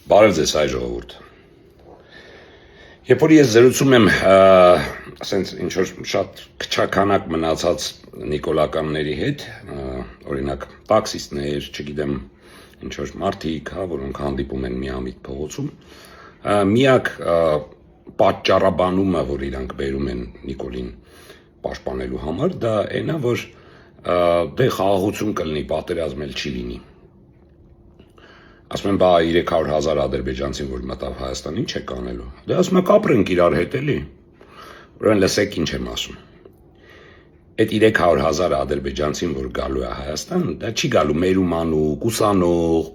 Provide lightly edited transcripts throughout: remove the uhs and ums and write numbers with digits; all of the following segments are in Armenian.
Բարև ձեզ հայ ժողովուրդ։ Երբ որ ես զրուցում եմ ասենց ինչ որ շատ քչականակ մնացած նիկոլականների հետ, օրինակ տաքսիստներ, չգիտեմ, ինչ որ մարդիկ, որոնք հանդիպում են միամիտ փողոցում, միակ պատճառաբանումը, որ իրանք բերում են Նիկոլին պաշտպանելու համար, դա այն է, որ դե խաղաղություն կլինի, պատերազմ էլ չի լինի։ Ասում եմ, բա 300,000 ադրբեջանցին, որ մտավ Հայաստան, ինչ է կանելու։ Դե ասում եք, ապրենք իրար հետ էլի։ Ուրեմն լսեք ինչ եմ ասում։ Այդ 300,000 ադրբեջանցին, որ գալու է Հայաստան, դա չի գալու մերումանուկ, ուսանող,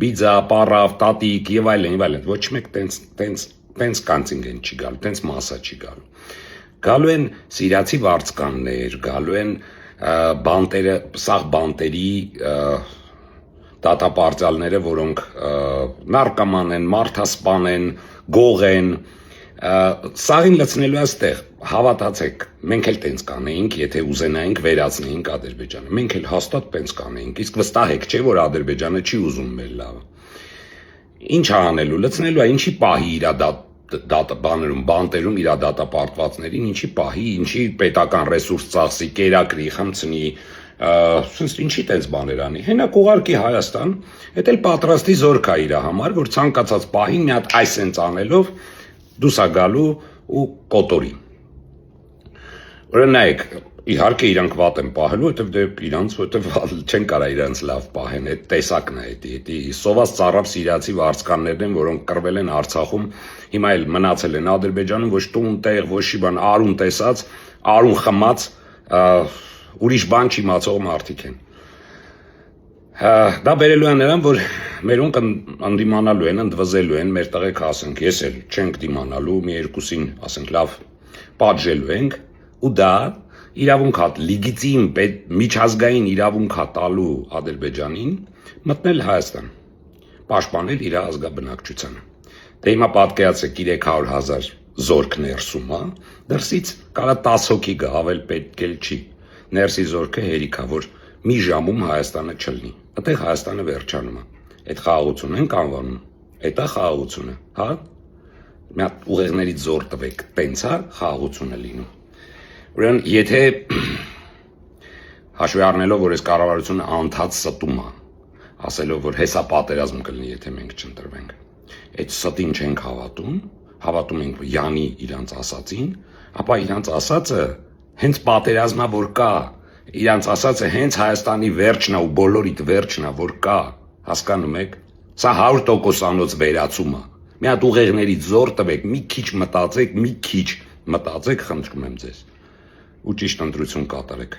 բիձա, պարավ, տատիկ եւ այլն, ոչ մեկ տենց կանցինգեն չի գալու, տենց մասա չի գալու։ Գալու են սիրիացի վարձկաններ, գալու են բանտերը, սաղ բանտերի դատապարտյալները, որոնք նարկոման են, մարդասպան են, գող են, սաղին լցնելու այստեղ, հավատացեք, մենք էլ տենց կանեինք, եթե ուզենայինք վերացնեինք Ադրբեջանը, մենք էլ հաստատ տենց կանեինք, իսկ վստահ եք, չէ, որ Ադրբեջանը չի ուզում մեր լավը։ Ինչ անելու, լցնելու է, ինչի պահի իր բաներում, բանտերում իր դատապարտվածներին, ինչի պահի, ինչի պետական ռեսուրս ծախսի, կերակրի, խմցնի, ինչի տենց բաներ անի, հենակ ուղարկի Հայաստան, հետ էլ պատրաստի զորք է իր համար, որ ցանկացած պահին մի հատ այսենց անելով դուս է գալու ու կոտորի։ Ուրեմն նայեք, իհարկե իրանք վատ են պահելու, որտեվ չեն կարա իրանց լավ պահեն, այդ տեսակն է, դա սոված ծառավ սիրիացի վարձկաններն են, որոնք կռվել են Արցախում, հիմա էլ մնացել են Ադրբեջանում, ոչ տուն տեղ, ոչ մի բան, արուն տեսած, արուն խմած, ուրիշ բան չիմացող մարդիկ են։ Դա բերելու է նրան, որ մերոնք ընդդիմանալու են, ընդվզելու են, մեր տղեկ ասենք, ես էլ չենք դիմանալու, մի երկուսին, ասենք, լավ պատժելու ենք, ու դա իրավունք հատ, լիգիտիմ, միջազգային իրավունք հա տալու Ադրբեջանին մտնել Հայաստան, պաշտպանել իր ազգաբնակչությանը։ Դե հիմա պատկերացրեք 300,000 զորք ներսում, դրսից կարա 10 հոգի գա, ավել պետք էլ չի։ Ներսի զորքը հերիք է, որ մի ժամում Հայաստանը չլինի։ Այդտեղ Հայաստանը վերջանում է։ Այդ խաղաղությունը ենք անվանում։ Այդ է խաղաղությունը, հա։ Մի հատ ուղեղներից զոր տվեք, տենց է խաղաղությունը լինում։ Ուրեմն, եթե հաշվի առնելով, որ այս կառավարությունը անդադ ստում է, ասելով, որ հեսա պատերազմ կլինի, եթե մենք չընտրվենք, այդ ստին չենք հավատում, հավատում ենք Յանի իրանց ասածին, ապա իրանց ասածը հենց պատերազմա որ կա, իրանց ասածը հենց Հայաստանի վերջն է ու բոլորիդ վերջն է որ կա, հասկանում եք, սա 100%-անոց վերացում է, մի հատ ուղեղներից զոր տվեք, մի քիչ մտածեք, խնդրում եմ ձեզ, ու ճիշտ ընտրություն կատարեք։